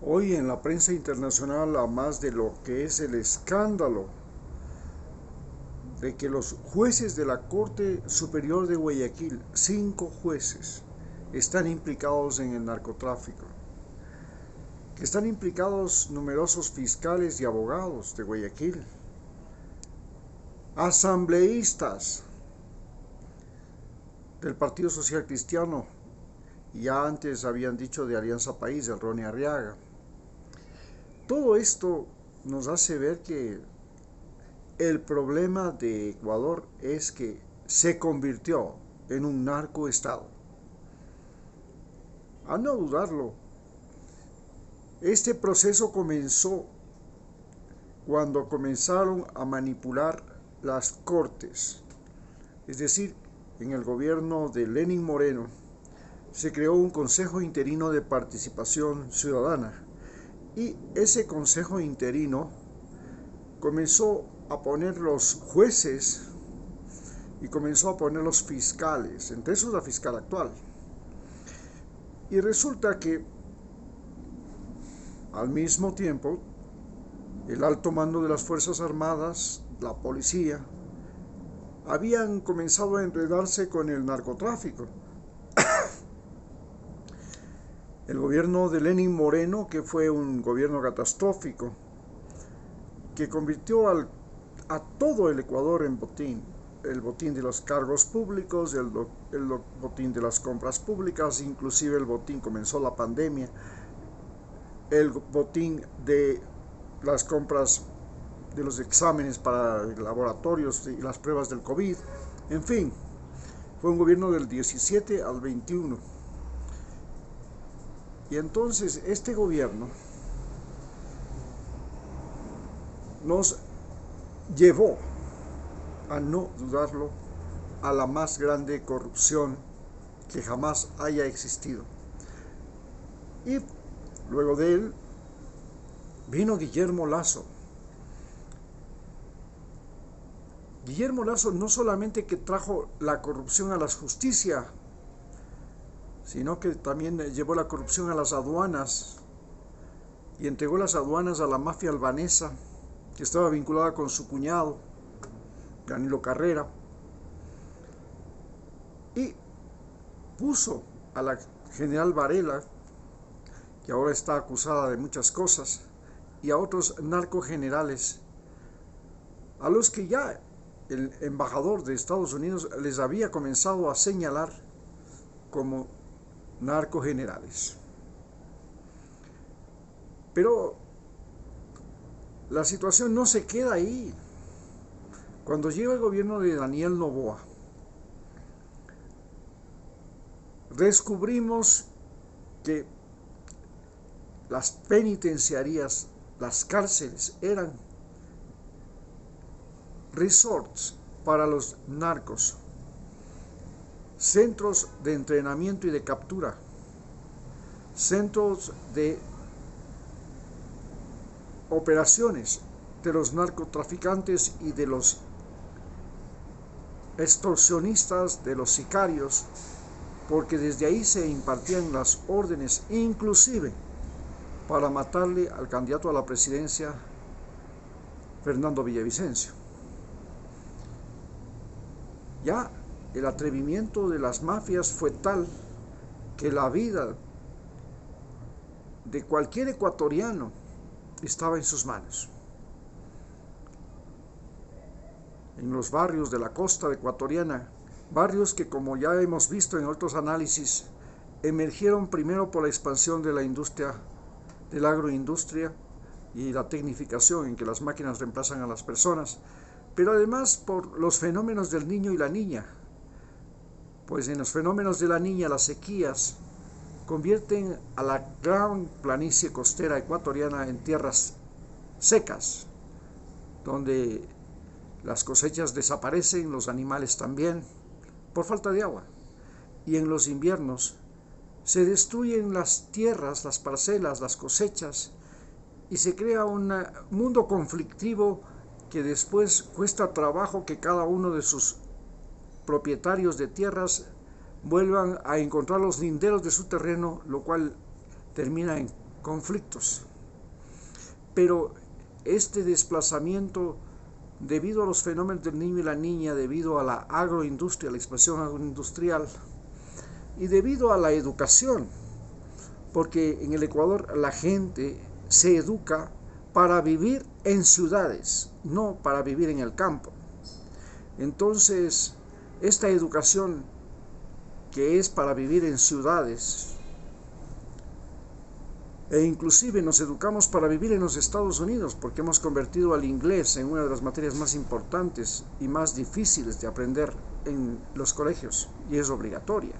Hoy en la prensa internacional, a más de lo que es el escándalo de que los jueces de la Corte Superior de Guayaquil, 5 jueces, están implicados en el narcotráfico, que están implicados numerosos fiscales y abogados de Guayaquil, asambleístas del Partido Social Cristiano, y ya antes habían dicho de Alianza País, de Ronnie Arriaga. Todo esto nos hace ver que el problema de Ecuador es que se convirtió en un narcoestado. A no dudarlo, este proceso comenzó cuando comenzaron a manipular las cortes. Es decir, en el gobierno de Lenín Moreno se creó un Consejo Interino de Participación Ciudadana y ese Consejo Interino comenzó a poner los jueces y comenzó a poner los fiscales, entre esos la fiscal actual. Y resulta que al mismo tiempo el alto mando de las Fuerzas Armadas, la policía, habían comenzado a enredarse con el narcotráfico. El gobierno de Lenín Moreno, que fue un gobierno catastrófico, que convirtió a todo el Ecuador en botín. El botín de los cargos públicos, el botín de las compras públicas, inclusive el botín, comenzó la pandemia, el botín de las compras de los exámenes para laboratorios y las pruebas del COVID. En fin, fue un gobierno del 17 al 21. Y entonces este gobierno nos llevó, a no dudarlo, a la más grande corrupción que jamás haya existido. Y luego de él vino Guillermo Lasso. Guillermo Lasso no solamente que trajo la corrupción a la justicia, sino que también llevó la corrupción a las aduanas y entregó las aduanas a la mafia albanesa, que estaba vinculada con su cuñado, Danilo Carrera, y puso a la general Varela, que ahora está acusada de muchas cosas, y a otros narcogenerales, a los que ya el embajador de Estados Unidos les había comenzado a señalar como narcogenerales. Pero la situación no se queda ahí. Cuando llega el gobierno de Daniel Noboa, descubrimos que las penitenciarías, las cárceles, eran resorts para los narcos, centros de entrenamiento y de captura, centros de operaciones de los narcotraficantes y de los extorsionistas, de los sicarios, porque desde ahí se impartían las órdenes, inclusive para matarle al candidato a la presidencia, Fernando Villavicencio. Ya el atrevimiento de las mafias fue tal que la vida de cualquier ecuatoriano estaba en sus manos. En los barrios de la costa ecuatoriana, barrios que, como ya hemos visto en otros análisis, emergieron primero por la expansión de la industria, de la agroindustria y la tecnificación, en que las máquinas reemplazan a las personas, pero además por los fenómenos del niño y la niña, pues en los fenómenos de la niña las sequías convierten a la gran planicie costera ecuatoriana en tierras secas, donde las cosechas desaparecen, los animales también, por falta de agua. Y en los inviernos se destruyen las tierras, las parcelas, las cosechas, y se crea un mundo conflictivo que después cuesta trabajo que cada uno de sus propietarios de tierras vuelvan a encontrar los linderos de su terreno, lo cual termina en conflictos. Pero este desplazamiento, debido a los fenómenos del niño y la niña, debido a la agroindustria, la expansión agroindustrial, y debido a la educación, porque en el Ecuador la gente se educa para vivir en ciudades, no para vivir en el campo. Entonces, esta educación que es para vivir en ciudades, e inclusive nos educamos para vivir en los Estados Unidos, porque hemos convertido al inglés en una de las materias más importantes y más difíciles de aprender en los colegios, y es obligatoria.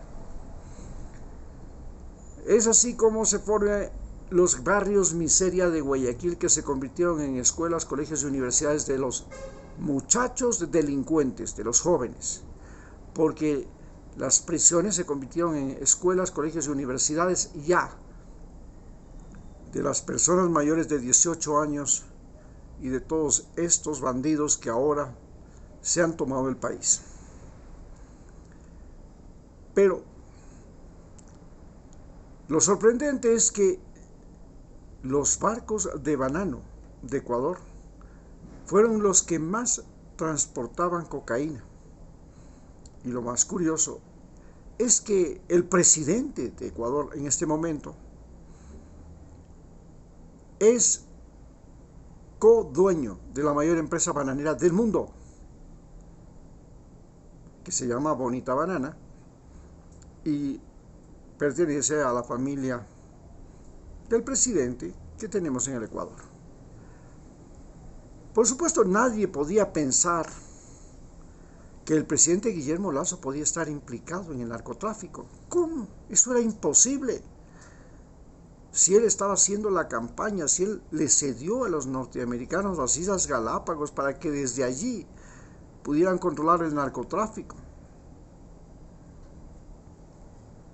Es así como se forman los barrios miseria de Guayaquil, que se convirtieron en escuelas, colegios y universidades de los muchachos delincuentes, de los jóvenes, porque las prisiones se convirtieron en escuelas, colegios y universidades ya de las personas mayores de 18 años y de todos estos bandidos que ahora se han tomado el país. Pero lo sorprendente es que los barcos de banano de Ecuador fueron los que más transportaban cocaína. Y lo más curioso es que el presidente de Ecuador en este momento es codueño de la mayor empresa bananera del mundo, que se llama Bonita Banana, y pertenece a la familia del presidente que tenemos en el Ecuador. Por supuesto, nadie podía pensar que el presidente Guillermo Lasso podía estar implicado en el narcotráfico. ¿Cómo? Eso era imposible. Si él estaba haciendo la campaña, si él le cedió a los norteamericanos las Islas Galápagos para que desde allí pudieran controlar el narcotráfico.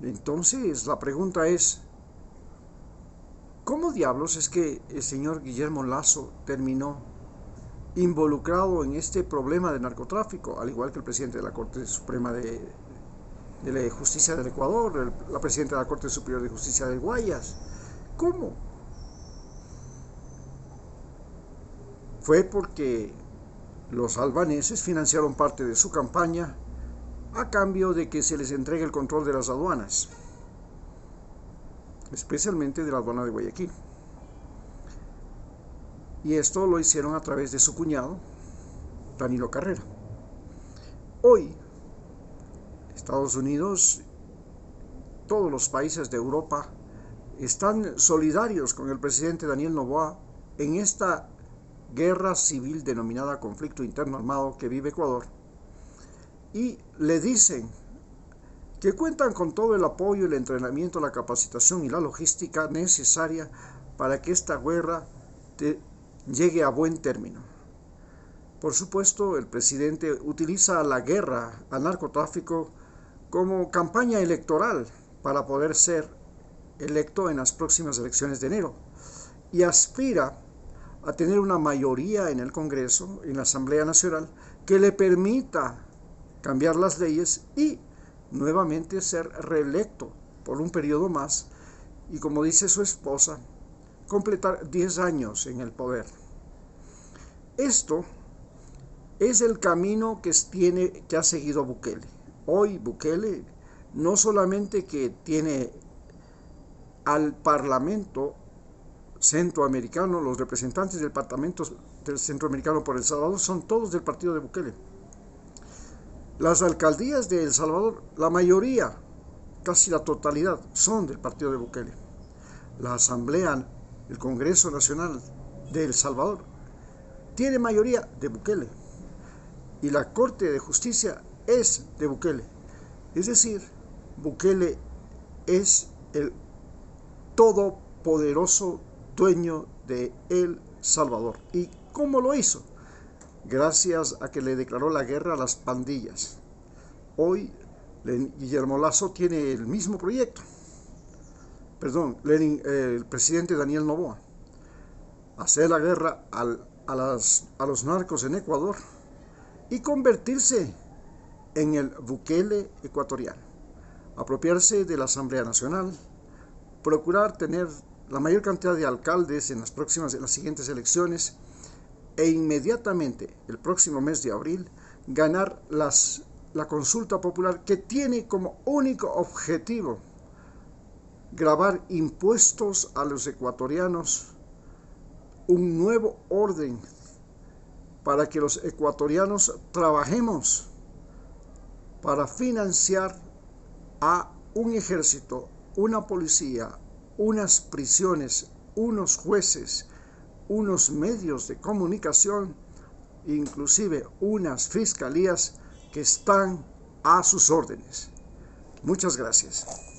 Entonces, la pregunta es, ¿cómo diablos es que el señor Guillermo Lasso terminó involucrado en este problema de narcotráfico, al igual que el presidente de la Corte Suprema de la Justicia del Ecuador, la presidenta de la Corte Superior de Justicia del Guayas? ¿Cómo? Fue porque los albaneses financiaron parte de su campaña a cambio de que se les entregue el control de las aduanas, especialmente de la aduana de Guayaquil. Y esto lo hicieron a través de su cuñado, Danilo Carrera. Hoy, Estados Unidos, todos los países de Europa están solidarios con el presidente Daniel Noboa en esta guerra civil denominada conflicto interno armado que vive Ecuador, y le dicen que cuentan con todo el apoyo, el entrenamiento, la capacitación y la logística necesaria para que esta guerra llegue a buen término. Por supuesto, el presidente utiliza la guerra al narcotráfico como campaña electoral para poder ser electo en las próximas elecciones de enero, y aspira a tener una mayoría en el Congreso, en la Asamblea Nacional, que le permita cambiar las leyes y nuevamente ser reelecto por un periodo más, y como dice su esposa, completar 10 años en el poder. Esto es el camino que ha seguido Bukele. Hoy Bukele no solamente que tiene al Parlamento centroamericano, los representantes del Parlamento del Centroamericano por El Salvador son todos del partido de Bukele. Las alcaldías de El Salvador, la mayoría, casi la totalidad, son del partido de Bukele. La Asamblea, el Congreso Nacional de El Salvador, tiene mayoría de Bukele. Y la Corte de Justicia es de Bukele. Es decir, Bukele es el todopoderoso dueño de El Salvador. ¿Y cómo lo hizo? Gracias a que le declaró la guerra a las pandillas. Hoy Guillermo Lasso tiene el mismo proyecto. El presidente Daniel Noboa. Hacer la guerra a los narcos en Ecuador y convertirse en el Bukele ecuatoriano. Apropiarse de la Asamblea Nacional, procurar tener la mayor cantidad de alcaldes en las siguientes elecciones e inmediatamente, el próximo mes de abril, ganar la consulta popular, que tiene como único objetivo gravar impuestos a los ecuatorianos, un nuevo orden para que los ecuatorianos trabajemos para financiar a un ejército, una policía, unas prisiones, unos jueces, unos medios de comunicación, inclusive unas fiscalías que están a sus órdenes. Muchas gracias.